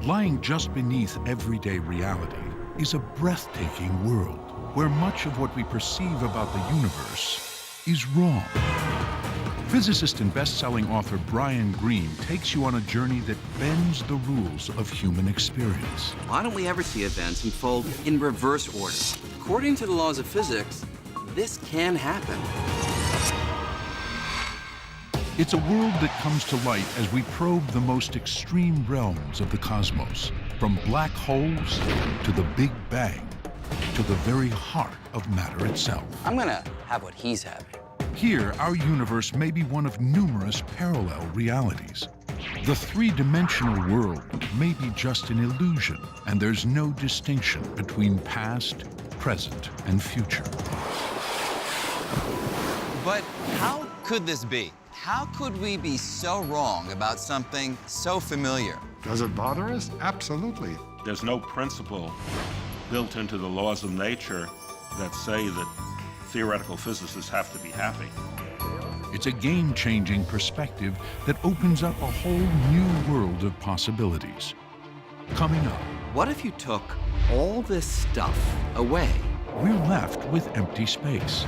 Lying just beneath everyday reality is a breathtaking world where much of what we perceive about the universe is wrong. Physicist and best-selling author Brian Greene takes you on a journey that bends the rules of human experience. Why don't we ever see events unfold in reverse order? According to the laws of physics, this can happen. It's a world that comes to light as we probe the most extreme realms of the cosmos, from black holes to the Big Bang, to the very heart of matter itself. I'm gonna have what he's having. Here, our universe may be one of numerous parallel realities. The three-dimensional world may be just an illusion, and there's no distinction between past, present, and future. But how could this be? How could we be so wrong about something so familiar? Does it bother us? Absolutely. There's no principle built into the laws of nature that say that theoretical physicists have to be happy. It's a game-changing perspective that opens up a whole new world of possibilities. Coming up, What if you took all this stuff away? we're left with empty space.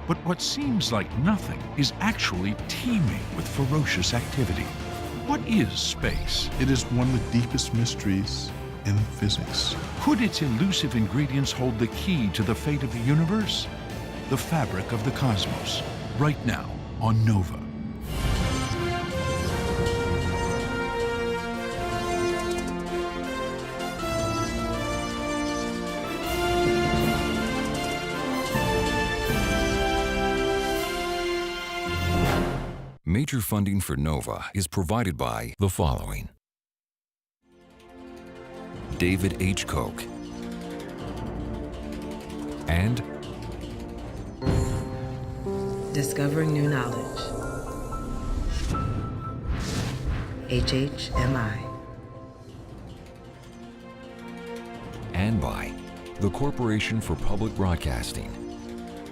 But what seems like nothing is actually teeming with ferocious activity. What is space? It is one of the deepest mysteries in physics. Could its elusive ingredients hold the key to the fate of the universe? The fabric of the cosmos, right now on Nova. Major funding for NOVA is provided by the following: David H. Koch and Discovering New Knowledge. HHMI. and by the Corporation for Public Broadcasting,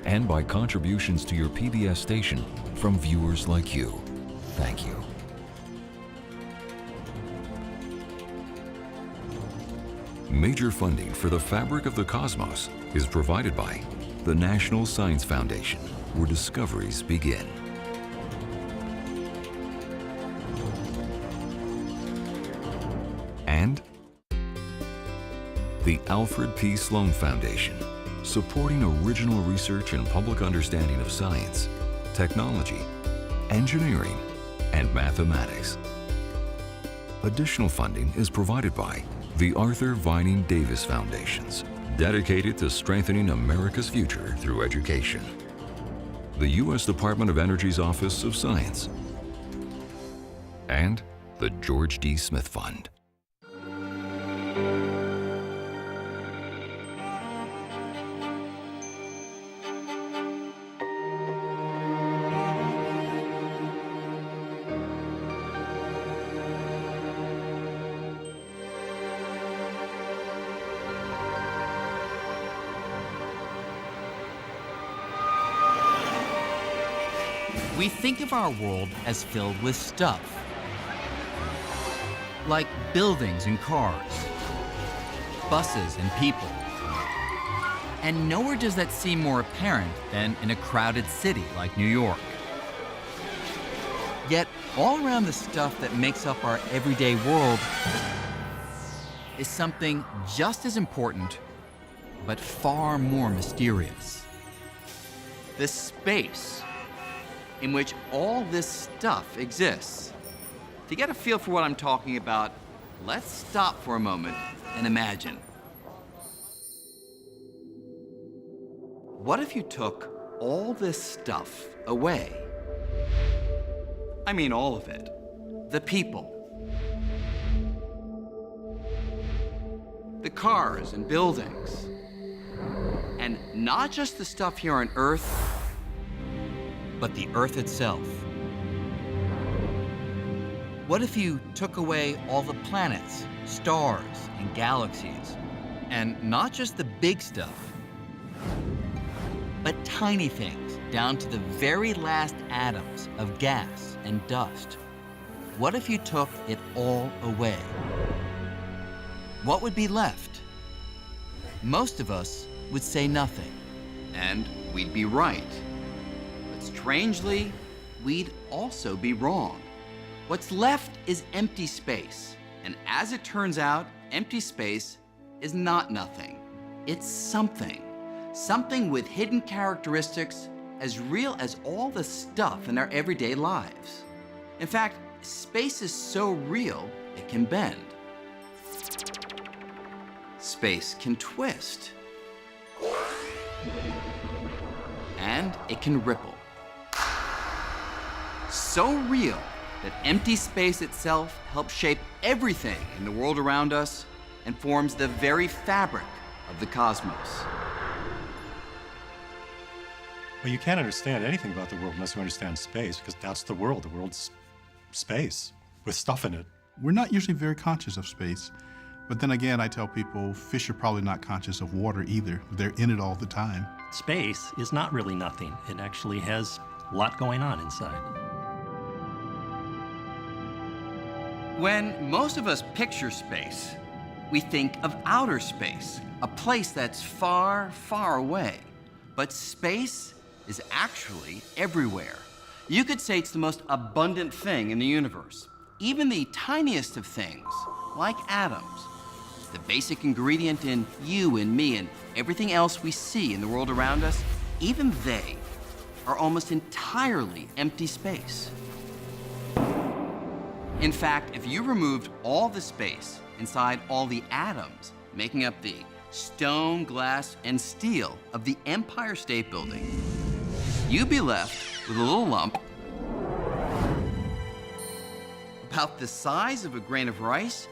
and by contributions to your PBS station from viewers like you. Thank you. Major funding for the fabric of the cosmos is provided by the National Science Foundation, where discoveries begin. And the Alfred P. Sloan Foundation, supporting original research and public understanding of science, technology, engineering, and mathematics. Additional funding is provided by the Arthur Vining Davis Foundations, dedicated to strengthening America's future through education. The U.S. Department of Energy's Office of Science, and the George D. Smith Fund. We think of our world as filled with stuff, like buildings and cars, buses and people. And nowhere does that seem more apparent than in a crowded city like New York. Yet, all around the stuff that makes up our everyday world is something just as important, but far more mysterious. The space in which all this stuff exists. To get a feel for what I'm talking about, let's stop for a moment and imagine. What if you took all this stuff away? I mean all of it. The people, the cars and buildings, and not just the stuff here on Earth, but the Earth itself. What if you took away all the planets, stars, and galaxies, and not just the big stuff, but tiny things down to the very last atoms of gas and dust? What if you took it all away? what would be left? Most of us would say nothing, and we'd be right. But strangely, we'd also be wrong. What's left is empty space, and as it turns out, empty space is not nothing. It's something. Something with hidden characteristics as real as all the stuff in our everyday lives. In fact, space is so real, it can bend. Space can twist. And it can ripple. So real that empty space itself helps shape everything in the world around us and forms the very fabric of the cosmos. Well, you can't understand anything about the world unless you understand space, because that's the world. The world's space with stuff in it. We're not usually very conscious of space, but then again, I tell people fish are probably not conscious of water either. They're in it all the time. Space is not really nothing. It actually has a lot going on inside. When most of us picture space, we think of outer space, a place that's far, far away. But space is actually everywhere. You could say it's the most abundant thing in the universe. Even the tiniest of things, like atoms, the basic ingredient in you and me and everything else we see in the world around us, even they are almost entirely empty space. In fact, if you removed all the space inside all the atoms making up the stone, glass, and steel of the Empire State Building, you'd be left with a little lump about the size of a grain of rice,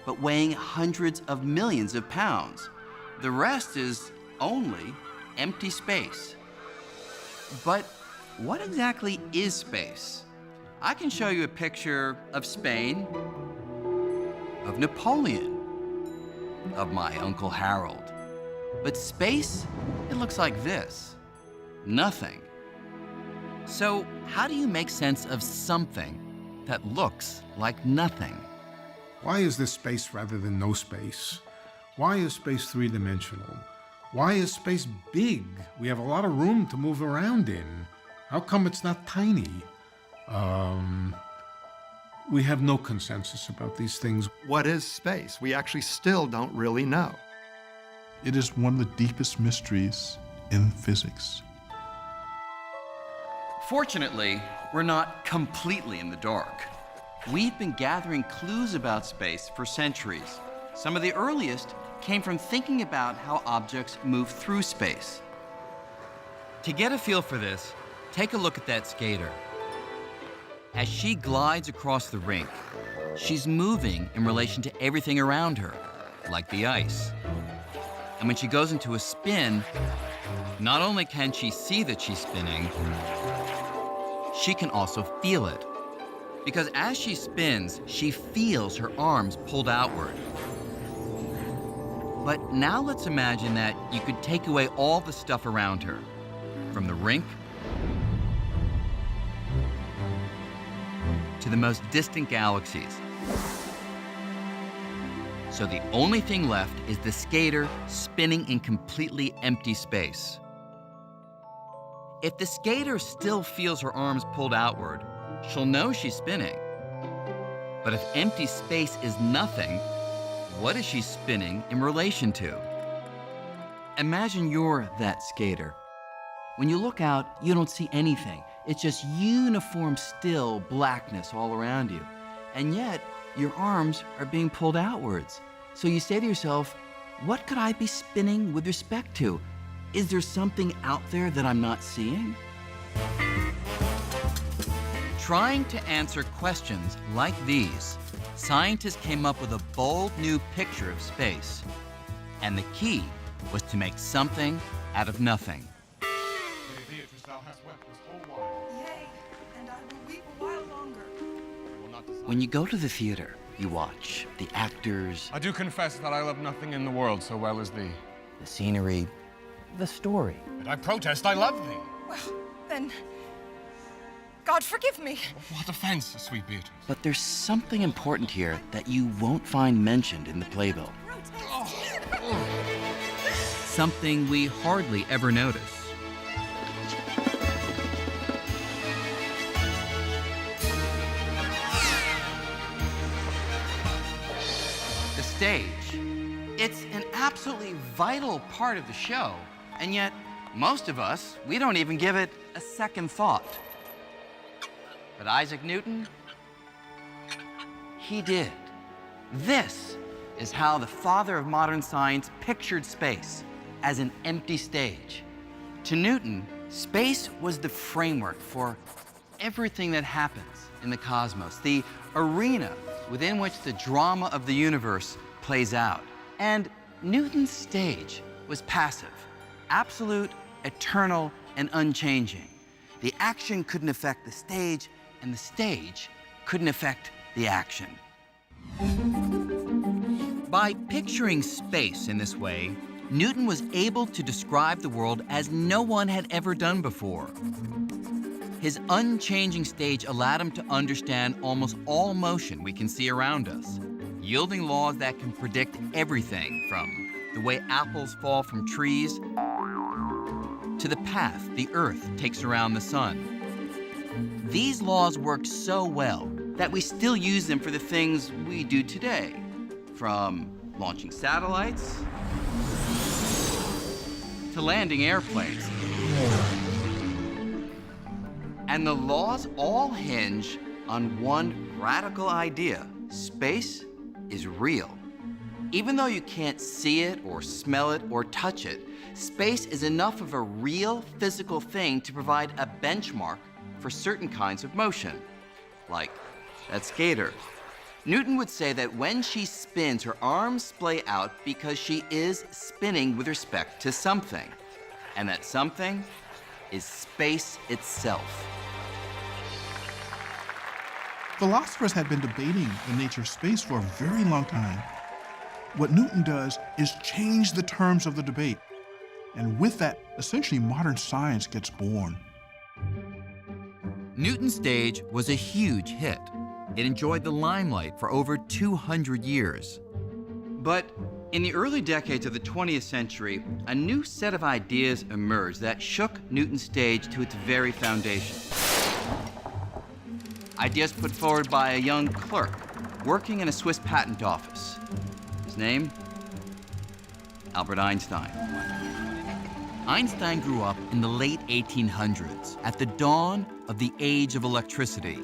but weighing hundreds of millions of pounds. The rest is only empty space. But what exactly is space? I can show you a picture of Spain, of Napoleon, of my Uncle Harold. But space, it looks like this. Nothing. So how do you make sense of something that looks like nothing? Why is there space rather than no space? Why is space three-dimensional? Why is space big? We have a lot of room to move around in. How come it's not tiny? We have no consensus about these things. What is space? We actually still don't really know. It is one of the deepest mysteries in physics. Fortunately, we're not completely in the dark. We've been gathering clues about space for centuries. Some of the earliest came from thinking about how objects move through space. To get a feel for this, take a look at that skater. As she glides across the rink, she's moving in relation to everything around her, like the ice. And when she goes into a spin, not only can she see that she's spinning, she can also feel it. Because as she spins, she feels her arms pulled outward. But now let's imagine that you could take away all the stuff around her, from the rink to the most distant galaxies. So the only thing left is the skater spinning in completely empty space. If the skater still feels her arms pulled outward, she'll know she's spinning. But if empty space is nothing, what is she spinning in relation to? Imagine you're that skater. When you look out, you don't see anything. It's just uniform, still blackness all around you. And yet, your arms are being pulled outwards. So you say to yourself, what could I be spinning with respect to? Is there something out there that I'm not seeing? Trying to answer questions like these, scientists came up with a bold new picture of space. And the key was to make something out of nothing. Yea, and I will weep a while longer. When you go to the theater, you watch the actors, I do confess that I love nothing in the world so well as thee. the scenery, the story. But I protest, I love thee. Well, then, God forgive me. What offense, sweet Beatrice? But there's something important here that you won't find mentioned in the playbill. something we hardly ever notice. The stage. It's an absolutely vital part of the show, and yet most of us, we don't even give it a second thought. But Isaac Newton, he did. This is how the father of modern science pictured space, as an empty stage. To Newton, space was the framework for everything that happens in the cosmos, the arena within which the drama of the universe plays out. And Newton's stage was passive, absolute, eternal, and unchanging. The action couldn't affect the stage, and the stage couldn't affect the action. By picturing space in this way, Newton was able to describe the world as no one had ever done before. His unchanging stage allowed him to understand almost all motion we can see around us, yielding laws that can predict everything from the way apples fall from trees to the path the Earth takes around the sun. These laws worked so well that we still use them for the things we do today, from launching satellites to landing airplanes. And the laws all hinge on one radical idea: space is real. Even though you can't see it or smell it or touch it, space is enough of a real physical thing to provide a benchmark for certain kinds of motion, like that skater. Newton would say that when she spins, her arms splay out because she is spinning with respect to something, and that something is space itself. Philosophers have been debating the nature of space for a very long time. What Newton does is change the terms of the debate. And with that, essentially modern science gets born. Newton's stage was a huge hit. It enjoyed the limelight for over 200 years. But in the early decades of the 20th century, a new set of ideas emerged that shook Newton's stage to its very foundation. Ideas put forward by a young clerk working in a Swiss patent office. His name? Albert Einstein. Einstein grew up in the late 1800s, at the dawn of the age of electricity.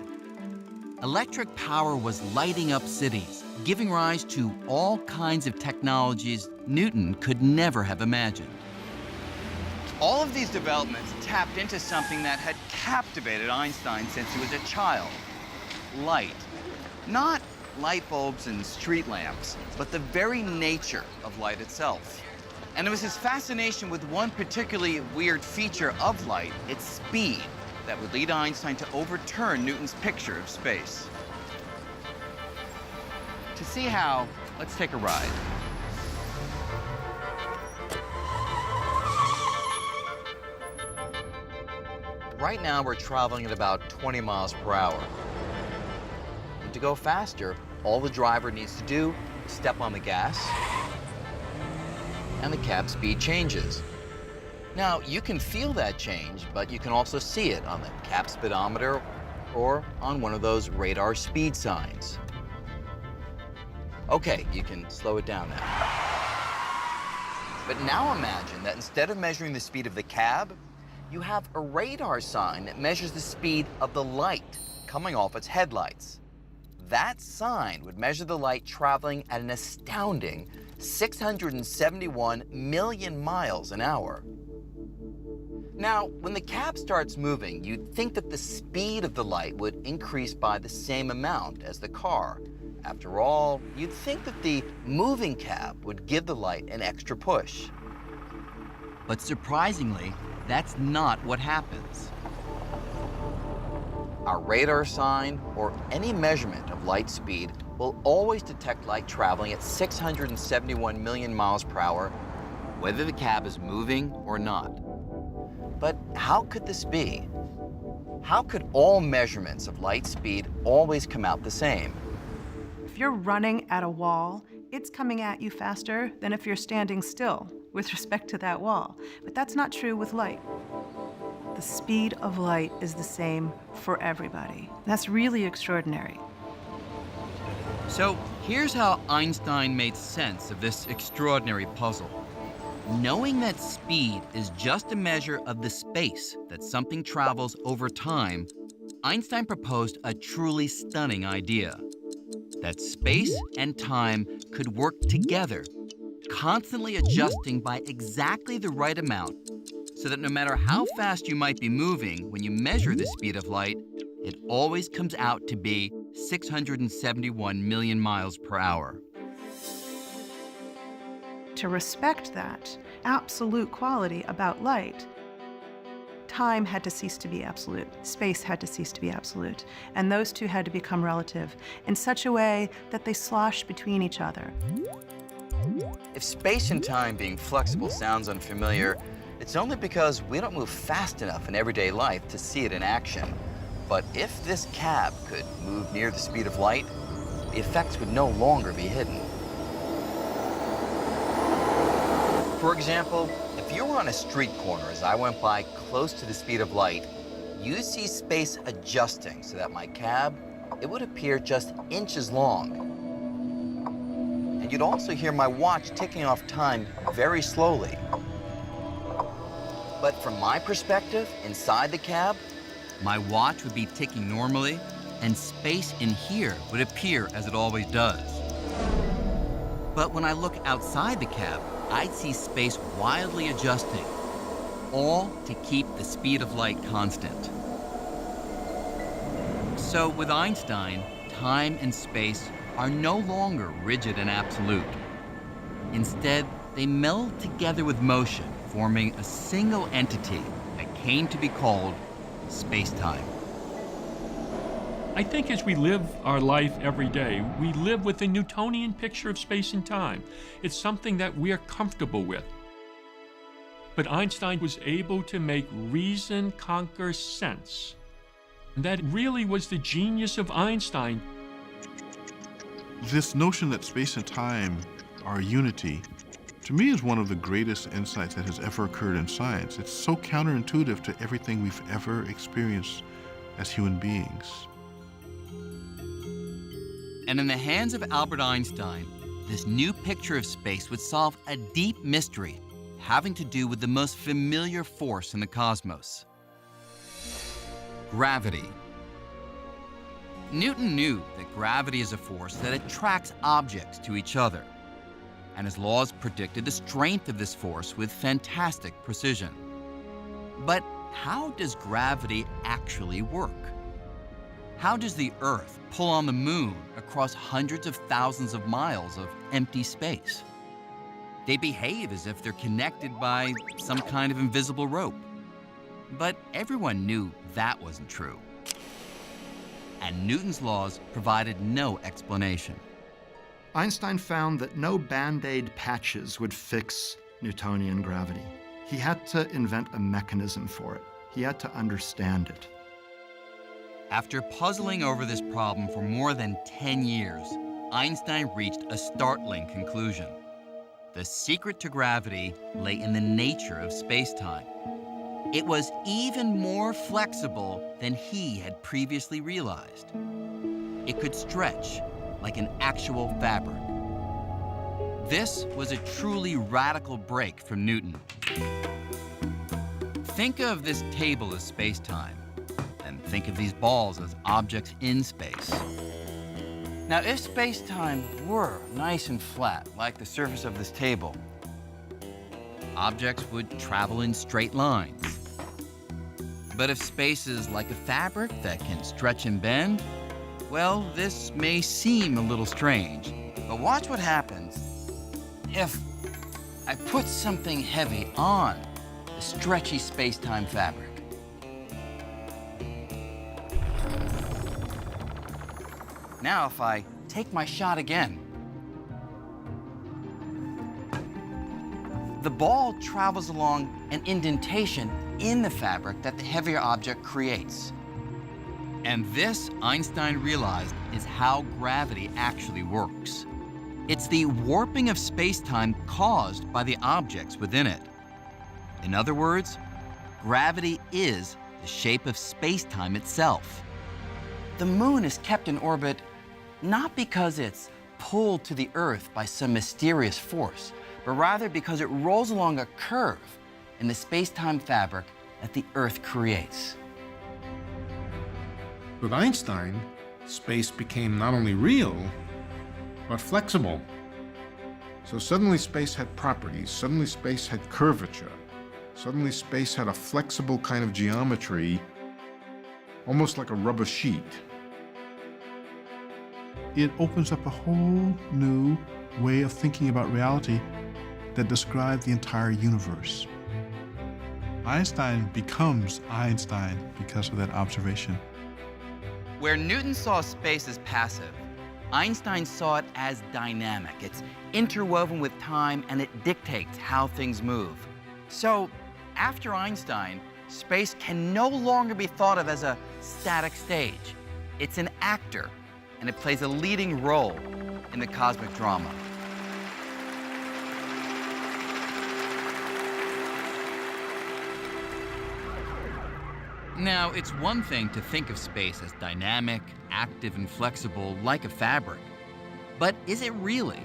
Electric power was lighting up cities, giving rise to all kinds of technologies Newton could never have imagined. All of these developments tapped into something that had captivated Einstein since he was a child: light. Not light bulbs and street lamps, but the very nature of light itself. And it was his fascination with one particularly weird feature of light, its speed, that would lead Einstein to overturn Newton's picture of space. To see how, let's take a ride. Right now, we're traveling at about 20 miles per hour. And to go faster, all the driver needs to do is step on the gas, and the cab speed changes. Now, you can feel that change, but you can also see it on the cab speedometer or on one of those radar speed signs. Okay, you can slow it down now. But now imagine that instead of measuring the speed of the cab, you have a radar sign that measures the speed of the light coming off its headlights. That sign would measure the light traveling at an astounding 671 million miles an hour. Now, when the cab starts moving, you'd think that the speed of the light would increase by the same amount as the car. After all, you'd think that the moving cab would give the light an extra push. But surprisingly, that's not what happens. Our radar sign, or any measurement of light speed, will always detect light traveling at 671 million miles per hour, whether the cab is moving or not. But how could this be? How could all measurements of light speed always come out the same? you're running at a wall, it's coming at you faster than if you're standing still with respect to that wall. But that's not true with light. The speed of light is the same for everybody. That's really extraordinary. So here's how Einstein made sense of this extraordinary puzzle. Knowing that speed is just a measure of the space that something travels over time, Einstein proposed a truly stunning idea: that space and time could work together, constantly adjusting by exactly the right amount, so that no matter how fast you might be moving when you measure the speed of light, it always comes out to be 671 million miles per hour. To respect that absolute quality about light, time had to cease to be absolute, space had to cease to be absolute, and those two had to become relative in such a way that they slosh between each other. If space and time being flexible sounds unfamiliar, it's only because we don't move fast enough in everyday life to see it in action. But if this cab could move near the speed of light, the effects would no longer be hidden. For example, if you were on a street corner as I went by close to the speed of light, you'd see space adjusting so that my cab, it would appear just inches long. And you'd also hear my watch ticking off time very slowly. But from my perspective, inside the cab, my watch would be ticking normally, and space in here would appear as it always does. But when I look outside the cab, I'd see space wildly adjusting, all to keep the speed of light constant. So with Einstein, time and space are no longer rigid and absolute. Instead, they meld together with motion, forming a single entity that came to be called space-time. I think as we live our life every day, we live with a Newtonian picture of space and time. It's something that we are comfortable with. But Einstein was able to make reason conquer sense. And that really was the genius of Einstein. This notion that space and time are unity, to me, is one of the greatest insights that has ever occurred in science. It's so counterintuitive to everything we've ever experienced as human beings. And in the hands of Albert Einstein, this new picture of space would solve a deep mystery having to do with the most familiar force in the cosmos: gravity. Newton knew that gravity is a force that attracts objects to each other, and his laws predicted the strength of this force with fantastic precision. But how does gravity actually work? How does the Earth pull on the moon across hundreds of thousands of miles of empty space? They behave as if they're connected by some kind of invisible rope. But everyone knew that wasn't true. And Newton's laws provided no explanation. Einstein found that no Band-Aid patches would fix Newtonian gravity. He had to invent a mechanism for it. He had to understand it. After puzzling over this problem for more than 10 years, Einstein reached a startling conclusion. The secret to gravity lay in the nature of space-time. It was even more flexible than he had previously realized. It could stretch like an actual fabric. This was a truly radical break from Newton. Think of this table as space-time, and think of these balls as objects in space. Now, if space-time were nice and flat, like the surface of this table, objects would travel in straight lines. But if space is like a fabric that can stretch and bend, well, this may seem a little strange, but watch what happens if I put something heavy on the stretchy space-time fabric. Now, if I take my shot again, the ball travels along an indentation in the fabric that the heavier object creates. And this, Einstein realized, is how gravity actually works. It's the warping of space-time caused by the objects within it. In other words, gravity is the shape of space-time itself. The moon is kept in orbit not because it's pulled to the Earth by some mysterious force, but rather because it rolls along a curve in the space-time fabric that the Earth creates. With Einstein, space became not only real, but flexible. So suddenly space had properties, suddenly space had curvature, suddenly space had a flexible kind of geometry, almost like a rubber sheet. It opens up a whole new way of thinking about reality that describes the entire universe. Einstein becomes Einstein because of that observation. Where Newton saw space as passive, Einstein saw it as dynamic. It's interwoven with time and it dictates how things move. So, after Einstein, space can no longer be thought of as a static stage. It's an actor, and it plays a leading role in the cosmic drama. Now, it's one thing to think of space as dynamic, active, and flexible like a fabric. But is it really?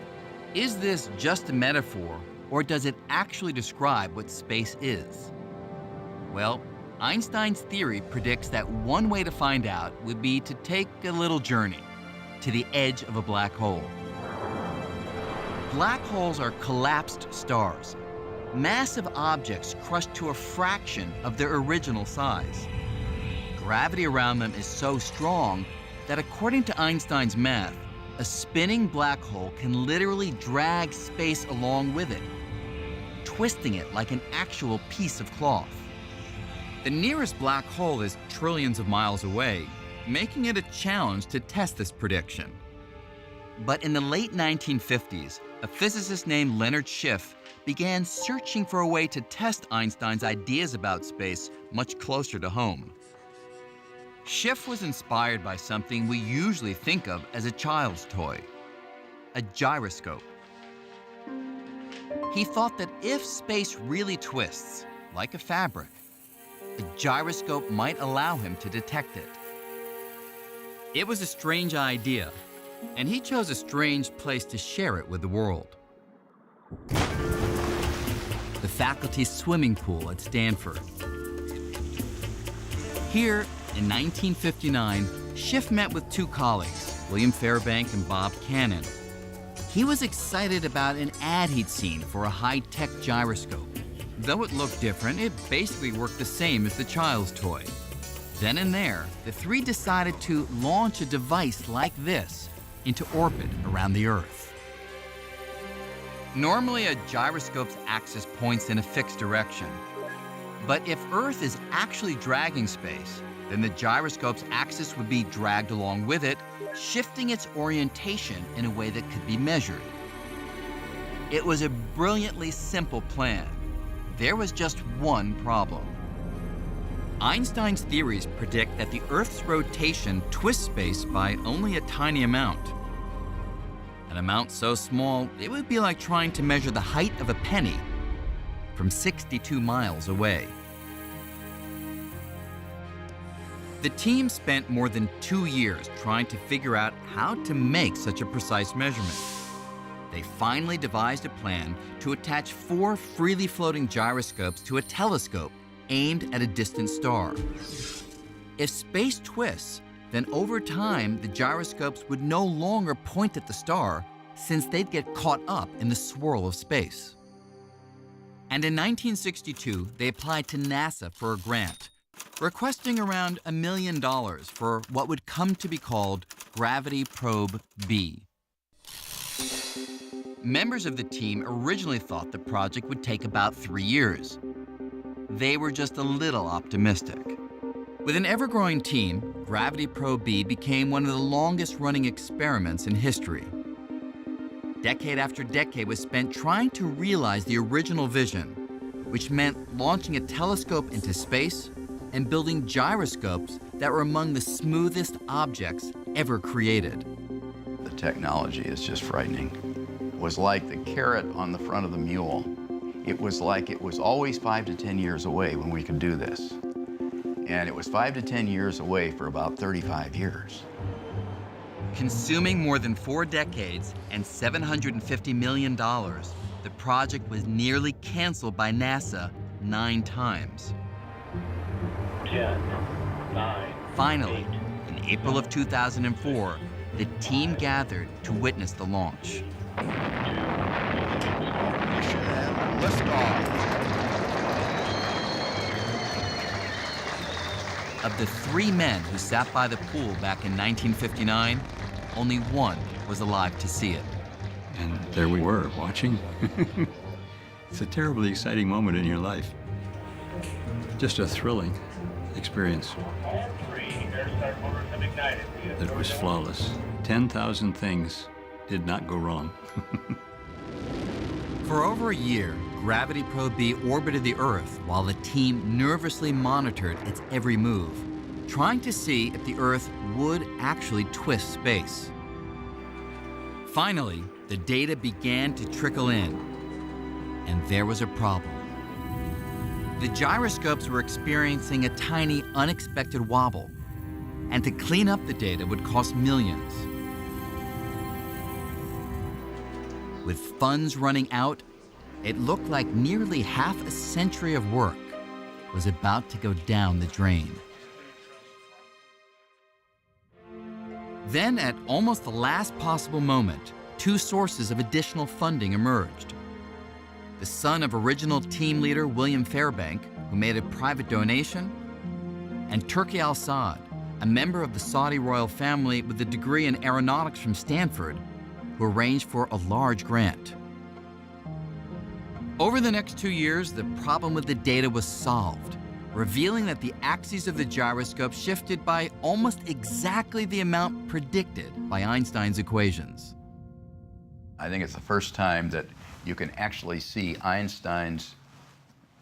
Is this just a metaphor, or does it actually describe what space is? Well, Einstein's theory predicts that one way to find out would be to take a little journey to the edge of a black hole. Black holes are collapsed stars, massive objects crushed to a fraction of their original size. Gravity around them is so strong that, according to Einstein's math, a spinning black hole can literally drag space along with it, twisting it like an actual piece of cloth. The nearest black hole is trillions of miles away, making it a challenge to test this prediction. But in the late 1950s, a physicist named Leonard Schiff began searching for a way to test Einstein's ideas about space much closer to home. Schiff was inspired by something we usually think of as a child's toy, a gyroscope. He thought that if space really twists, like a fabric, a gyroscope might allow him to detect it. It was a strange idea, and he chose a strange place to share it with the world. The faculty's swimming pool at Stanford. Here, in 1959, Schiff met with two colleagues, William Fairbank and Bob Cannon. He was excited about an ad he'd seen for a high-tech gyroscope. Though it looked different, it basically worked the same as the child's toy. Then and there, the three decided to launch a device like this into orbit around the Earth. Normally, a gyroscope's axis points in a fixed direction. But if Earth is actually dragging space, then the gyroscope's axis would be dragged along with it, shifting its orientation in a way that could be measured. It was a brilliantly simple plan. There was just one problem. Einstein's theories predict that the Earth's rotation twists space by only a tiny amount. An amount so small, it would be like trying to measure the height of a penny from 62 miles away. The team spent more than 2 years trying to figure out how to make such a precise measurement. They finally devised a plan to attach 4 freely floating gyroscopes to a telescope aimed at a distant star. If space twists, then over time, the gyroscopes would no longer point at the star since they'd get caught up in the swirl of space. And in 1962, they applied to NASA for a grant, requesting around $1 million for what would come to be called Gravity Probe B. Members of the team originally thought the project would take about 3 years. They were just a little optimistic. With an ever-growing team, Gravity Probe B became one of the longest-running experiments in history. Decade after decade was spent trying to realize the original vision, which meant launching a telescope into space and building gyroscopes that were among the smoothest objects ever created. The technology is just frightening. It was like the carrot on the front of the mule. It was like it was always 5 to 10 years away when we could do this. And it was 5 to 10 years away for about 35 years. Consuming more than 4 decades and $750 million, the project was nearly canceled by NASA 9 times. 10, 9, Finally, in April of 2004, the team gathered to witness the launch. Of the 3 men who sat by the pool back in 1959, only one was alive to see it. And there we were, watching. It's a terribly exciting moment in your life. Just a thrilling experience. It was flawless. 10,000 things did not go wrong. For over a year, Gravity Probe B orbited the Earth while the team nervously monitored its every move, trying to see if the Earth would actually twist space. Finally, the data began to trickle in, and there was a problem. The gyroscopes were experiencing a tiny, unexpected wobble, and to clean up the data would cost millions. With funds running out, it looked like nearly half a century of work was about to go down the drain. Then, at almost the last possible moment, 2 sources of additional funding emerged. The son of original team leader William Fairbank, who made a private donation, and Turki Al-Saad, a member of the Saudi royal family with a degree in aeronautics from Stanford, who arranged for a large grant. Over the next 2 years, the problem with the data was solved, revealing that the axes of the gyroscope shifted by almost exactly the amount predicted by Einstein's equations. I think it's the first time that you can actually see Einstein's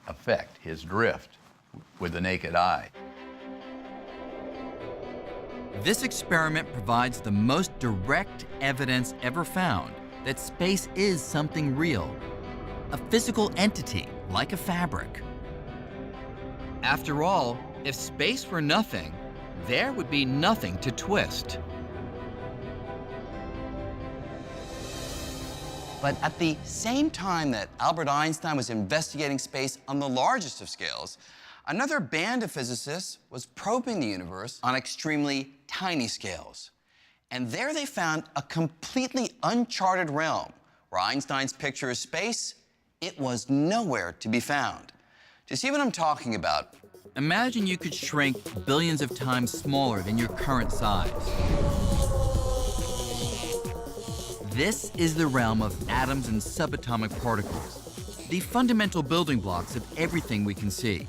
effect, his drift, with the naked eye. This experiment provides the most direct evidence ever found that space is something real, a physical entity like a fabric. After all, if space were nothing, there would be nothing to twist. But at the same time that Albert Einstein was investigating space on the largest of scales, another band of physicists was probing the universe on extremely tiny scales. And there they found a completely uncharted realm where Einstein's picture of space, it was nowhere to be found. To see what I'm talking about, imagine you could shrink billions of times smaller than your current size. This is the realm of atoms and subatomic particles, the fundamental building blocks of everything we can see.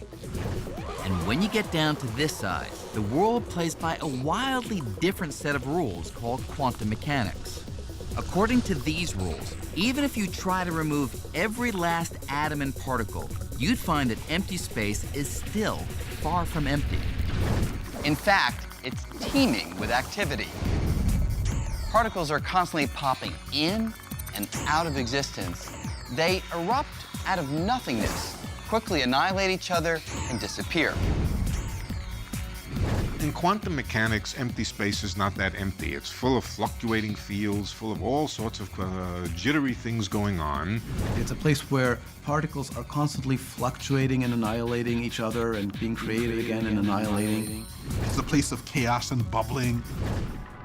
And when you get down to this size, the world plays by a wildly different set of rules called quantum mechanics. According to these rules, even if you try to remove every last atom and particle, you'd find that empty space is still far from empty. in fact, it's teeming with activity. Particles are constantly popping in and out of existence. They erupt out of nothingness, quickly annihilate each other, and disappear. In quantum mechanics, empty space is not that empty. It's full of fluctuating fields, full of all sorts of jittery things going on. It's a place where particles are constantly fluctuating and annihilating each other and being created again and annihilating. It's a place of chaos and bubbling.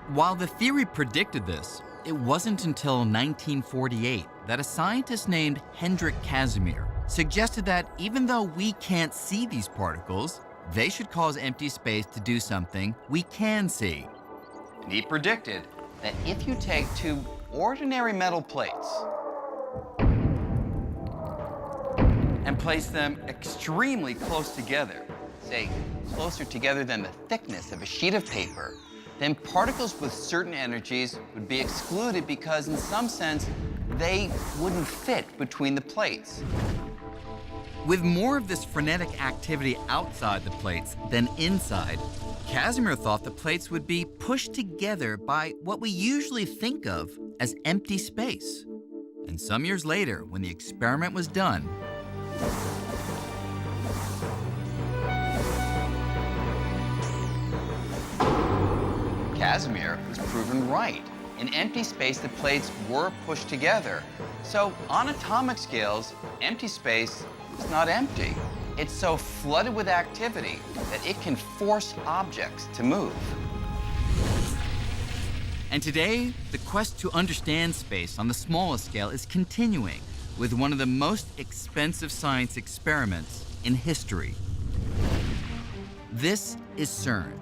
While the theory predicted this, it wasn't until 1948 that a scientist named Hendrik Casimir suggested that even though we can't see these particles, they should cause empty space to do something we can see. And he predicted that if you take two ordinary metal plates and place them extremely close together, say closer together than the thickness of a sheet of paper, then particles with certain energies would be excluded because in some sense they wouldn't fit between the plates. With more of this frenetic activity outside the plates than inside, Casimir thought the plates would be pushed together by what we usually think of as empty space. And some years later, when the experiment was done, Casimir was proven right. In empty space, the plates were pushed together. So on atomic scales, empty space is not empty. It's so flooded with activity that it can force objects to move. And today, the quest to understand space on the smallest scale is continuing with one of the most expensive science experiments in history. This is CERN,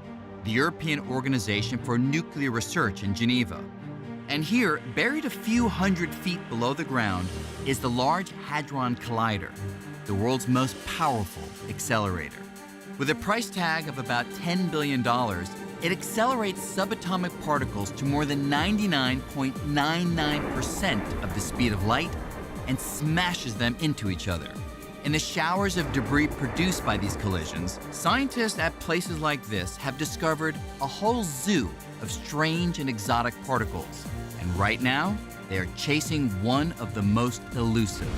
the European Organization for Nuclear Research in Geneva. And here, buried a few hundred feet below the ground, is the Large Hadron Collider, the world's most powerful accelerator. With a price tag of about $10 billion, it accelerates subatomic particles to more than 99.99% of the speed of light and smashes them into each other. In the showers of debris produced by these collisions, scientists at places like this have discovered a whole zoo of strange and exotic particles. And right now, they are chasing one of the most elusive.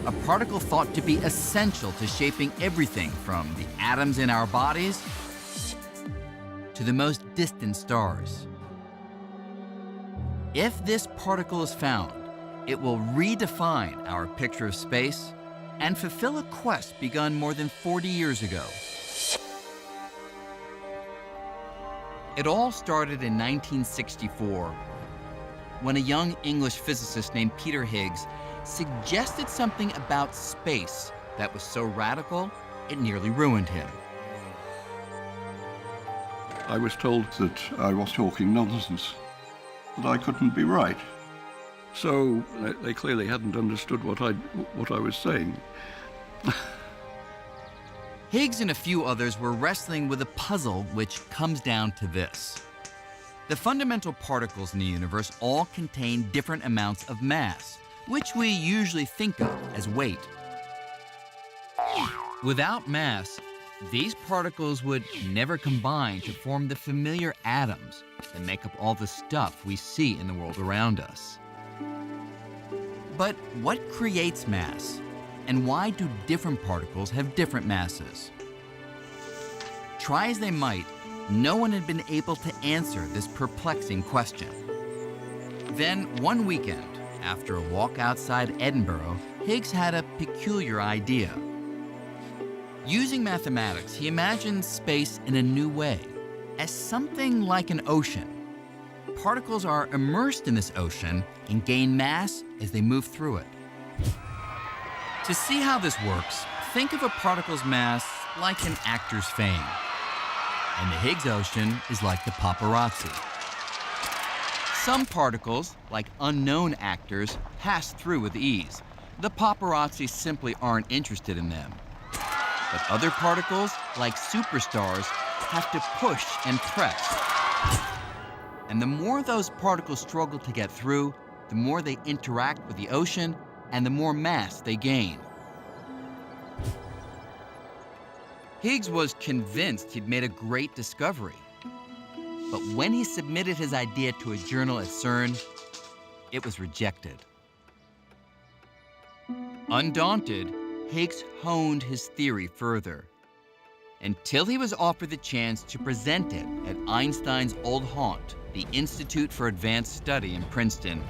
A particle thought to be essential to shaping everything from the atoms in our bodies to the most distant stars. If this particle is found, it will redefine our picture of space and fulfill a quest begun more than 40 years ago. It all started in 1964 when a young English physicist named Peter Higgs suggested something about space that was so radical it nearly ruined him. I was told that I was talking nonsense, that I couldn't be right. So they clearly hadn't understood what I was saying. Higgs and a few others were wrestling with a puzzle which comes down to this. The fundamental particles in the universe all contain different amounts of mass, which we usually think of as weight. Without mass, these particles would never combine to form the familiar atoms that make up all the stuff we see in the world around us. But what creates mass? And why do different particles have different masses? Try as they might, no one had been able to answer this perplexing question. Then, one weekend, after a walk outside Edinburgh, Higgs had a peculiar idea. Using mathematics, he imagined space in a new way, as something like an ocean. Particles are immersed in this ocean and gain mass as they move through it. To see how this works, think of a particle's mass like an actor's fame. And the Higgs ocean is like the paparazzi. Some particles, like unknown actors, pass through with ease. The paparazzi simply aren't interested in them. But other particles, like superstars, have to push and press. And the more those particles struggle to get through, the more they interact with the ocean and the more mass they gain. Higgs was convinced he'd made a great discovery. But when he submitted his idea to a journal at CERN, it was rejected. Undaunted, Higgs honed his theory further, until he was offered the chance to present it at Einstein's old haunt, the Institute for Advanced Study in Princeton.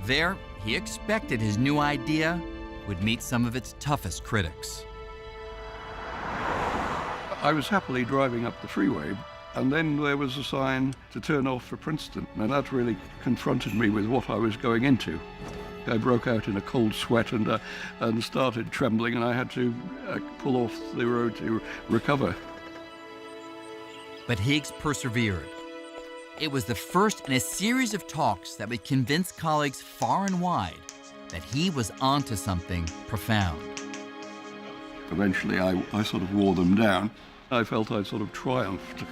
There, he expected his new idea would meet some of its toughest critics. I was happily driving up the freeway, and then there was a sign to turn off for Princeton, and that really confronted me with what I was going into. I broke out in a cold sweat and started trembling, and I had to pull off the road to recover. But Higgs persevered. It was the first in a series of talks that would convince colleagues far and wide that he was onto something profound. Eventually, I sort of wore them down. I felt I'd sort of triumphed.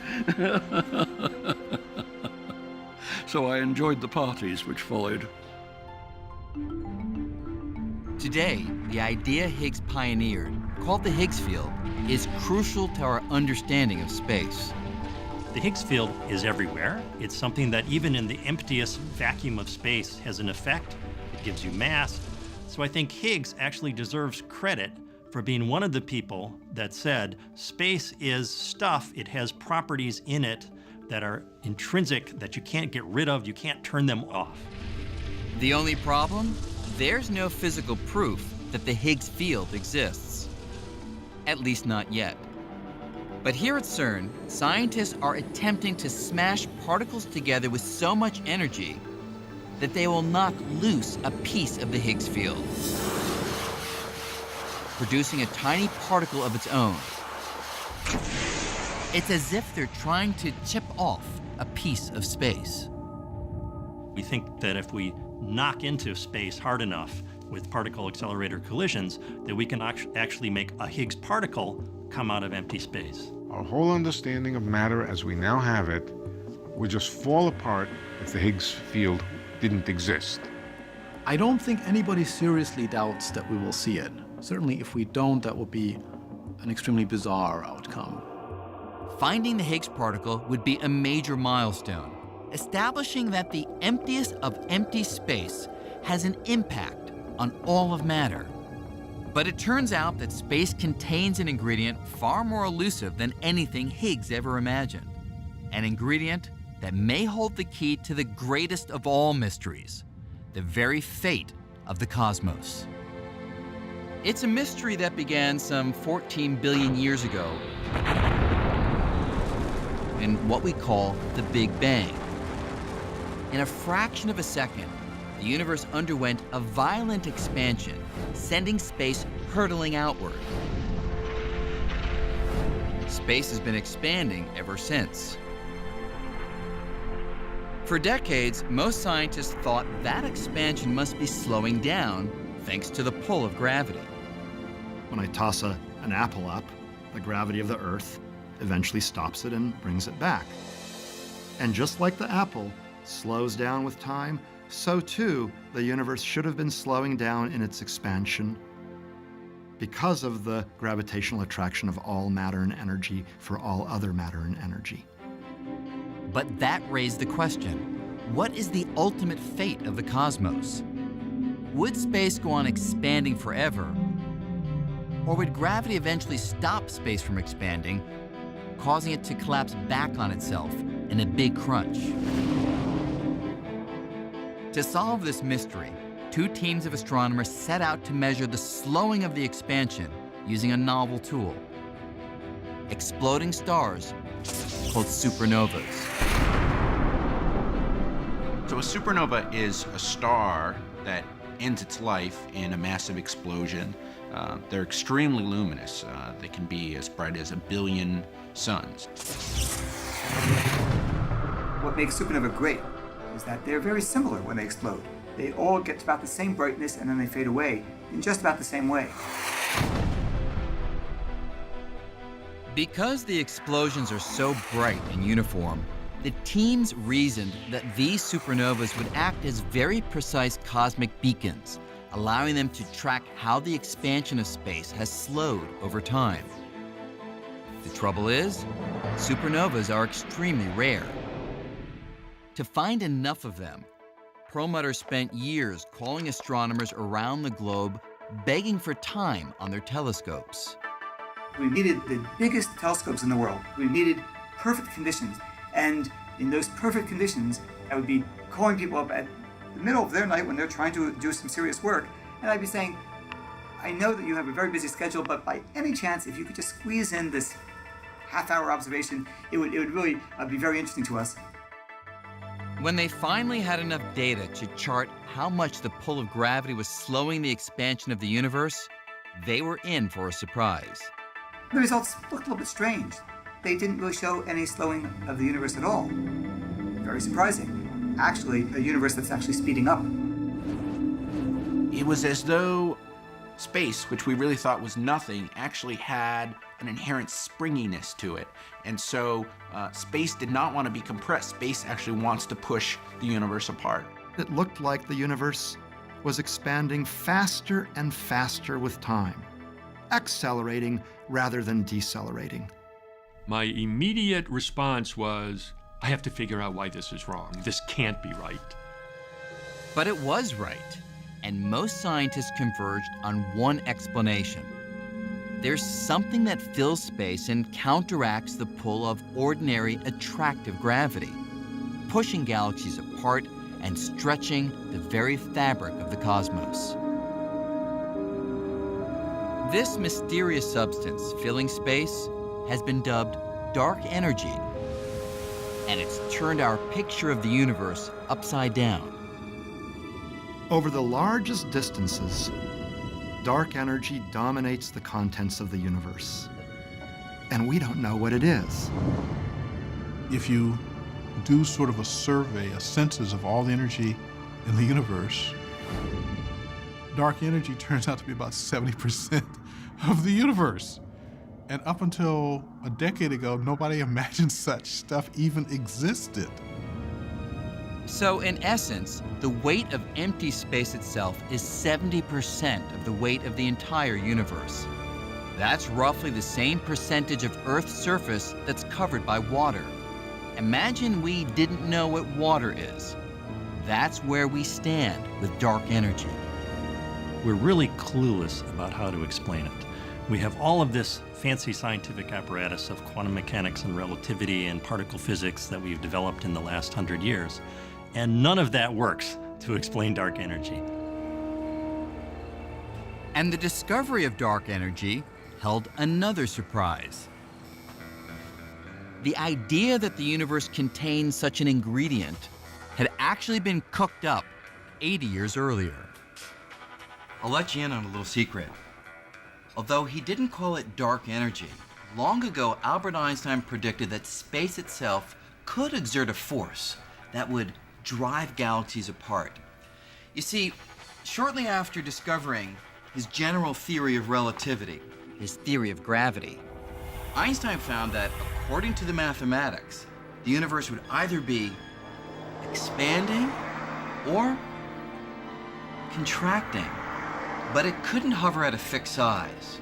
So I enjoyed the parties which followed. To Today, the idea Higgs pioneered, called the Higgs field, is crucial to our understanding of space. The Higgs field is everywhere. It's something that even in the emptiest vacuum of space has an effect. It gives you mass. So I think Higgs actually deserves credit for being one of the people that said space is stuff. It has properties in it that are intrinsic, that you can't get rid of, you can't turn them off. The only problem? There's no physical proof that the Higgs field exists. At least not yet. But here at CERN, scientists are attempting to smash particles together with so much energy that they will knock loose a piece of the Higgs field, producing a tiny particle of its own. It's as if they're trying to chip off a piece of space. We think that if we knock into space hard enough with particle accelerator collisions, that we can actually make a Higgs particle come out of empty space. Our whole understanding of matter as we now have it would just fall apart if the Higgs field didn't exist. I don't think anybody seriously doubts that we will see it. Certainly if we don't, that would be an extremely bizarre outcome. Finding the Higgs particle would be a major milestone, establishing that the emptiest of empty space has an impact on all of matter. But it turns out that space contains an ingredient far more elusive than anything Higgs ever imagined. An ingredient that may hold the key to the greatest of all mysteries, the very fate of the cosmos. It's a mystery that began some 14 billion years ago in what we call the Big Bang. In a fraction of a second, the universe underwent a violent expansion, sending space hurtling outward. Space has been expanding ever since. For decades, most scientists thought that expansion must be slowing down thanks to the pull of gravity. When I toss an apple up, the gravity of the Earth eventually stops it and brings it back. And just like the apple slows down with time, so too the universe should have been slowing down in its expansion because of the gravitational attraction of all matter and energy for all other matter and energy. But that raised the question, what is the ultimate fate of the cosmos? Would space go on expanding forever? Or would gravity eventually stop space from expanding, causing it to collapse back on itself in a big crunch? To solve this mystery, two teams of astronomers set out to measure the slowing of the expansion using a novel tool: exploding stars called supernovas. So a supernova is a star that ends its life in a massive explosion. They're extremely luminous. They can be as bright as 1 billion suns. What makes supernova great is that they're very similar when they explode. They all get to about the same brightness and then they fade away in just about the same way. Because the explosions are so bright and uniform, the teams reasoned that these supernovas would act as very precise cosmic beacons, allowing them to track how the expansion of space has slowed over time. The trouble is, supernovas are extremely rare. To find enough of them, Perlmutter spent years calling astronomers around the globe, begging for time on their telescopes. We needed the biggest telescopes in the world. We needed perfect conditions. And in those perfect conditions, I would be calling people up at the middle of their night when they're trying to do some serious work, and I'd be saying, I know that you have a very busy schedule, but by any chance, if you could just squeeze in this half-hour observation, it would really be very interesting to us. When they finally had enough data to chart how much the pull of gravity was slowing the expansion of the universe, they were in for a surprise. The results looked a little bit strange. They didn't really show any slowing of the universe at all. Very surprising. Actually, a universe that's actually speeding up. It was as though space, which we really thought was nothing, actually had an inherent springiness to it. And so space did not want to be compressed. Space actually wants to push the universe apart. It looked like the universe was expanding faster and faster with time, accelerating rather than decelerating. My immediate response was, I have to figure out why this is wrong. This can't be right. But it was right, and most scientists converged on one explanation. There's something that fills space and counteracts the pull of ordinary attractive gravity, pushing galaxies apart and stretching the very fabric of the cosmos. This mysterious substance filling space has been dubbed dark energy, and it's turned our picture of the universe upside down. Over the largest distances, dark energy dominates the contents of the universe, and we don't know what it is. If you do sort of a survey, a census of all the energy in the universe, dark energy turns out to be about 70% of the universe. And up until a decade ago, nobody imagined such stuff even existed. So in essence, the weight of empty space itself is 70% of the weight of the entire universe. That's roughly the same percentage of Earth's surface that's covered by water. Imagine we didn't know what water is. That's where we stand with dark energy. We're really clueless about how to explain it. We have all of this fancy scientific apparatus of quantum mechanics and relativity and particle physics that we've developed in the last 100 years, and none of that works to explain dark energy. And the discovery of dark energy held another surprise. The idea that the universe contains such an ingredient had actually been cooked up 80 years earlier. I'll let you in on a little secret. Although he didn't call it dark energy, long ago Albert Einstein predicted that space itself could exert a force that would drive galaxies apart. You see, shortly after discovering his general theory of relativity, his theory of gravity, Einstein found that, according to the mathematics, the universe would either be expanding or contracting, but it couldn't hover at a fixed size.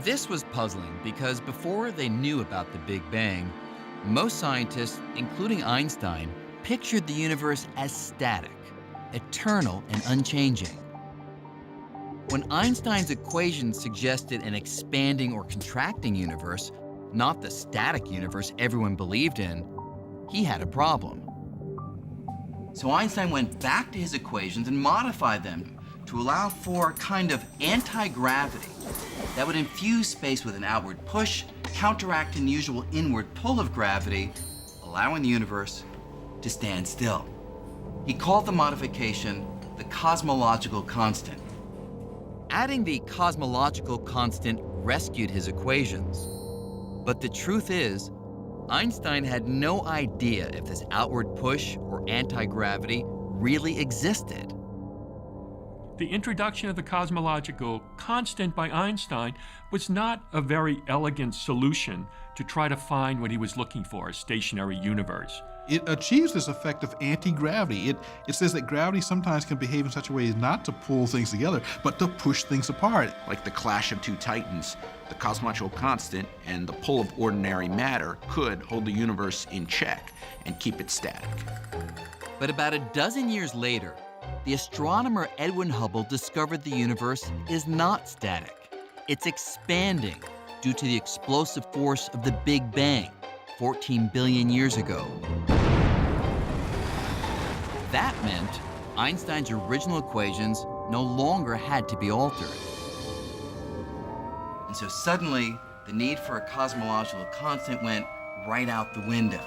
This was puzzling because before they knew about the Big Bang, most scientists, including Einstein, pictured the universe as static, eternal and unchanging. When Einstein's equations suggested an expanding or contracting universe, not the static universe everyone believed in, he had a problem. So Einstein went back to his equations and modified them to allow for a kind of anti-gravity that would infuse space with an outward push, counteracting the usual inward pull of gravity, allowing the universe to stand still. He called the modification the cosmological constant. Adding the cosmological constant rescued his equations. But the truth is, Einstein had no idea if this outward push or anti-gravity really existed. The introduction of the cosmological constant by Einstein was not a very elegant solution to try to find what he was looking for, a stationary universe. It achieves this effect of anti-gravity. It says that gravity sometimes can behave in such a way as not to pull things together, but to push things apart. Like the clash of two titans, the cosmological constant and the pull of ordinary matter could hold the universe in check and keep it static. But about a dozen years later, the astronomer Edwin Hubble discovered the universe is not static. It's expanding due to the explosive force of the Big Bang 14 billion years ago. That meant Einstein's original equations no longer had to be altered. And so suddenly, the need for a cosmological constant went right out the window.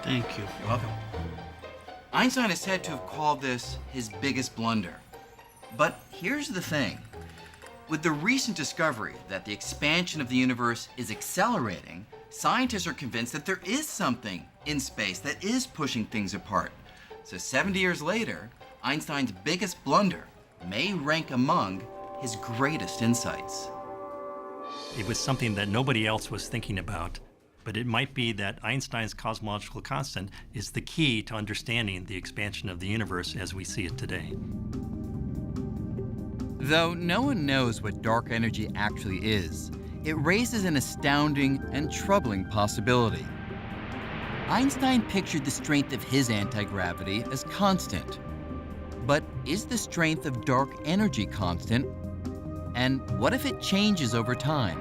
Thank you. You're welcome. Einstein is said to have called this his biggest blunder. But here's the thing. With the recent discovery that the expansion of the universe is accelerating, scientists are convinced that there is something in space that is pushing things apart. So 70 years later, Einstein's biggest blunder may rank among his greatest insights. It was something that nobody else was thinking about. But it might be that Einstein's cosmological constant is the key to understanding the expansion of the universe as we see it today. Though no one knows what dark energy actually is, it raises an astounding and troubling possibility. Einstein pictured the strength of his anti-gravity as constant. But is the strength of dark energy constant? And what if it changes over time?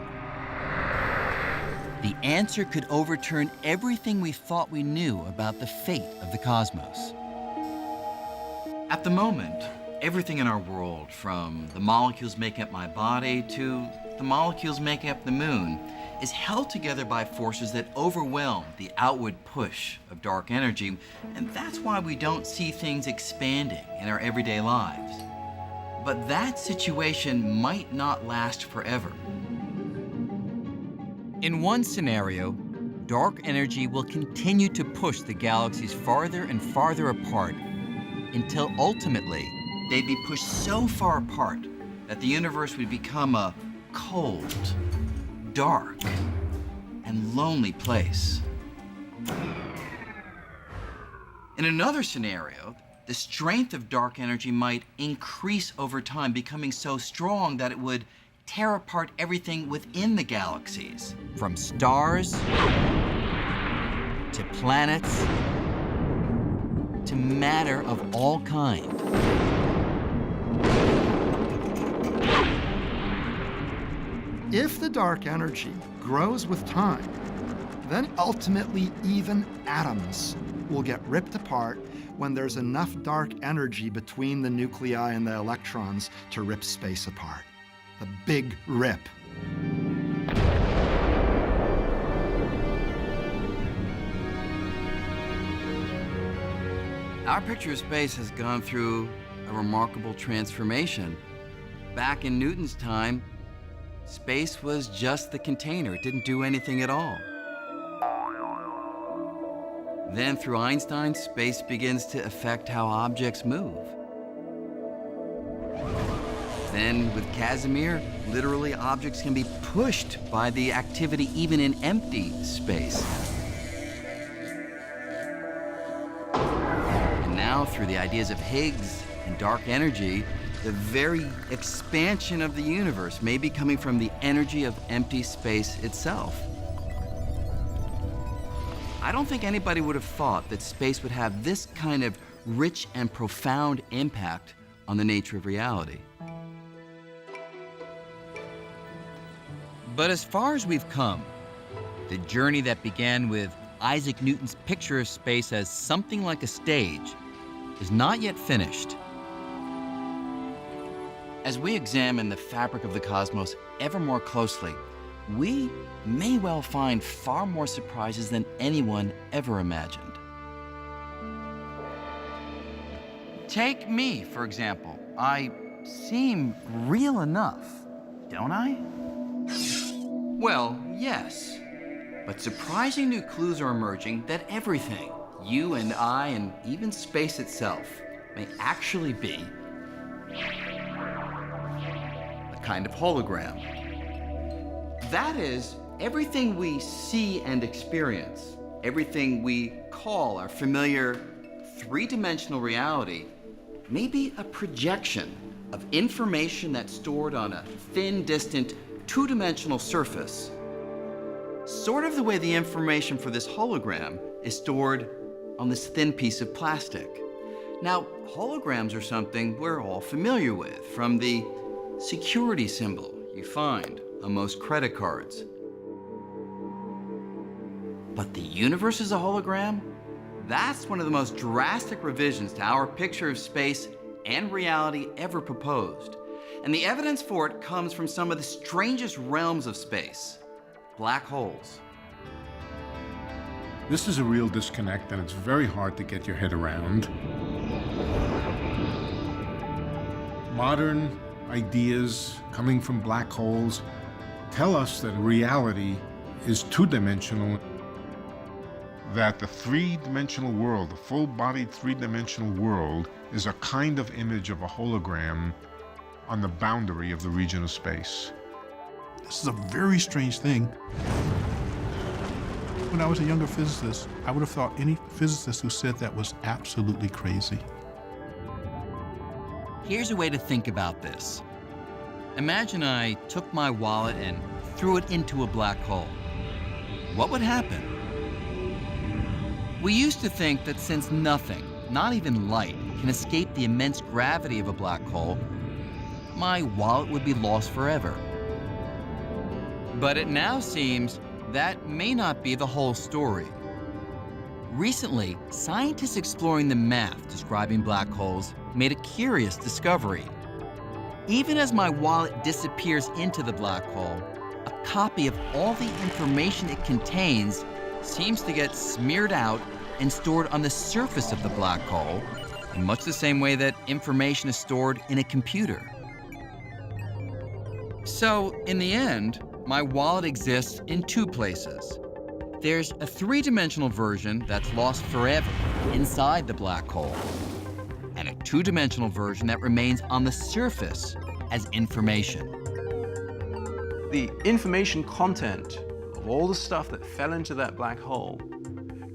The answer could overturn everything we thought we knew about the fate of the cosmos. At the moment, everything in our world, from the molecules making up my body to the molecules making up the moon, is held together by forces that overwhelm the outward push of dark energy, and that's why we don't see things expanding in our everyday lives. But that situation might not last forever. In one scenario, dark energy will continue to push the galaxies farther and farther apart until ultimately they'd be pushed so far apart that the universe would become a cold, dark, and lonely place. In another scenario, the strength of dark energy might increase over time, becoming so strong that it would tear apart everything within the galaxies, from stars to planets to matter of all kind. If the dark energy grows with time, then ultimately even atoms will get ripped apart when there's enough dark energy between the nuclei and the electrons to rip space apart. The Big Rip. Our picture of space has gone through a remarkable transformation. Back in Newton's time, space was just the container. It didn't do anything at all. Then through Einstein, space begins to affect how objects move. Then with Casimir, literally objects can be pushed by the activity even in empty space. And now through the ideas of Higgs and dark energy, the very expansion of the universe may be coming from the energy of empty space itself. I don't think anybody would have thought that space would have this kind of rich and profound impact on the nature of reality. But as far as we've come, the journey that began with Isaac Newton's picture of space as something like a stage is not yet finished. As we examine the fabric of the cosmos ever more closely, we may well find far more surprises than anyone ever imagined. Take me, for example. I seem real enough, don't I? Well, yes. But surprising new clues are emerging that everything, you and I, and even space itself, may actually be a kind of hologram. That is, everything we see and experience, everything we call our familiar three-dimensional reality, may be a projection of information that's stored on a thin, distant, two-dimensional surface, sort of the way the information for this hologram is stored on this thin piece of plastic. Now, holograms are something we're all familiar with, from the security symbol you find on most credit cards. But the universe is a hologram? That's one of the most drastic revisions to our picture of space and reality ever proposed. And the evidence for it comes from some of the strangest realms of space, black holes. This is a real disconnect, and it's very hard to get your head around. Modern ideas coming from black holes tell us that reality is two-dimensional, that the three-dimensional world, the full-bodied three-dimensional world, is a kind of image of a hologram on the boundary of the region of space. This is a very strange thing. when I was a younger physicist, I would have thought any physicist who said that was absolutely crazy. Here's a way to think about this. Imagine I took my wallet and threw it into a black hole. What would happen? We used to think that since nothing, not even light, can escape the immense gravity of a black hole, my wallet would be lost forever. But it now seems that may not be the whole story. Recently, scientists exploring the math describing black holes made a curious discovery. Even as my wallet disappears into the black hole, a copy of all the information it contains seems to get smeared out and stored on the surface of the black hole, in much the same way that information is stored in a computer. So, in the end, my wallet exists in two places. There's a three-dimensional version that's lost forever inside the black hole, and a two-dimensional version that remains on the surface as information. The information content of all the stuff that fell into that black hole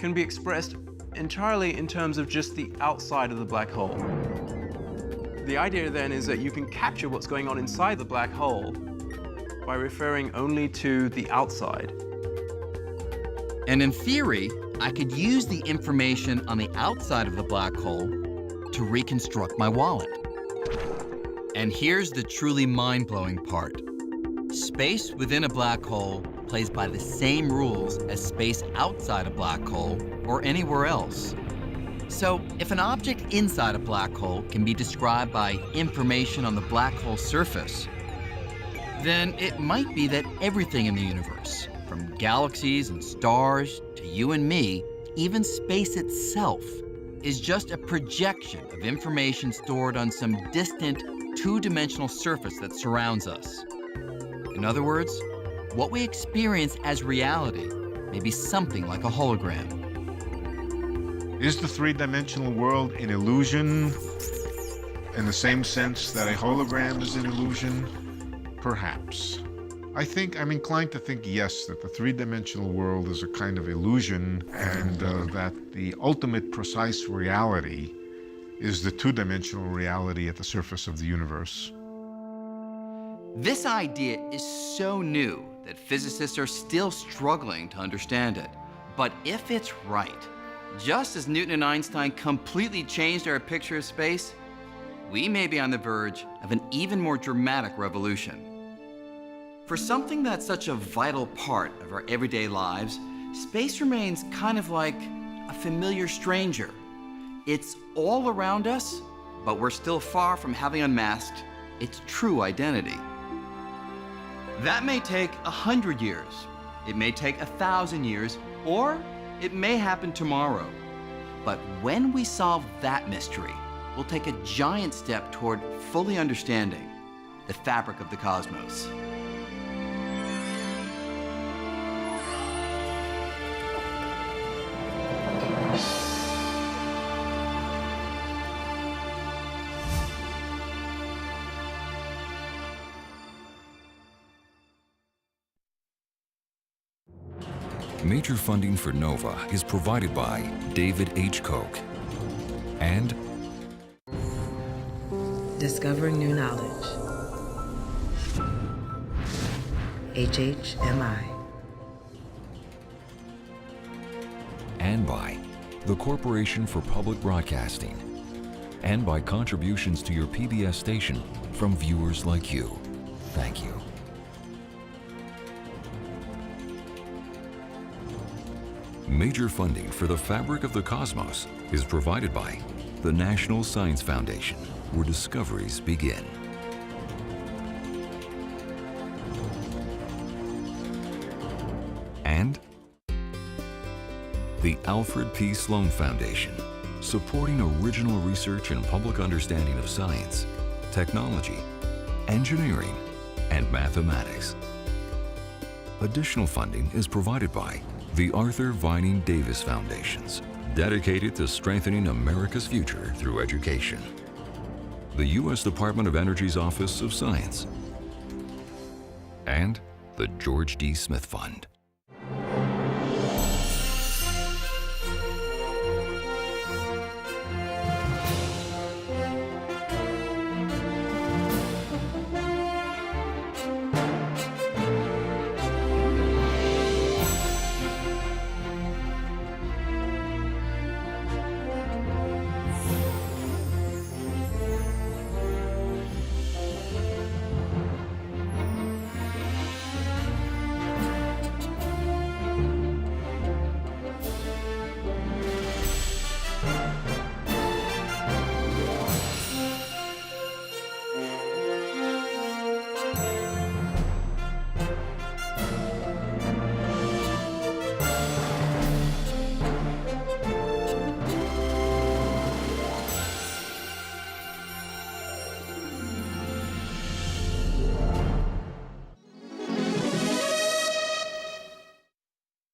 can be expressed entirely in terms of just the outside of the black hole. The idea then is that you can capture what's going on inside the black hole by referring only to the outside. And in theory, I could use the information on the outside of the black hole to reconstruct my wallet. And here's the truly mind-blowing part. Space within a black hole plays by the same rules as space outside a black hole or anywhere else. So if an object inside a black hole can be described by information on the black hole surface, then it might be that everything in the universe, from galaxies and stars to you and me, even space itself, is just a projection of information stored on some distant two-dimensional surface that surrounds us. In other words, what we experience as reality may be something like a hologram. Is the three-dimensional world an illusion in the same sense that a hologram is an illusion? Perhaps. I'm inclined to think yes, that the three-dimensional world is a kind of illusion, and that the ultimate precise reality is the two-dimensional reality at the surface of the universe. This idea is so new that physicists are still struggling to understand it. But if it's right, just as Newton and Einstein completely changed our picture of space, we may be on the verge of an even more dramatic revolution. For something that's such a vital part of our everyday lives, space remains kind of like a familiar stranger. It's all around us, but we're still far from having unmasked its true identity. That may take 100 years, it may take 1,000 years, or it may happen tomorrow. But when we solve that mystery, we'll take a giant step toward fully understanding the fabric of the cosmos. Major funding for NOVA is provided by David H. Koch and Discovering New Knowledge. HHMI. and by the Corporation for Public Broadcasting, and by contributions to your PBS station from viewers like you. Thank you. Major funding for the fabric of the cosmos is provided by the National Science Foundation, where discoveries begin. And the Alfred P. Sloan Foundation, supporting original research and public understanding of science, technology, engineering, and mathematics. Additional funding is provided by the Arthur Vining Davis Foundations, dedicated to strengthening America's future through education. The U.S. Department of Energy's Office of Science, and the George D. Smith Fund.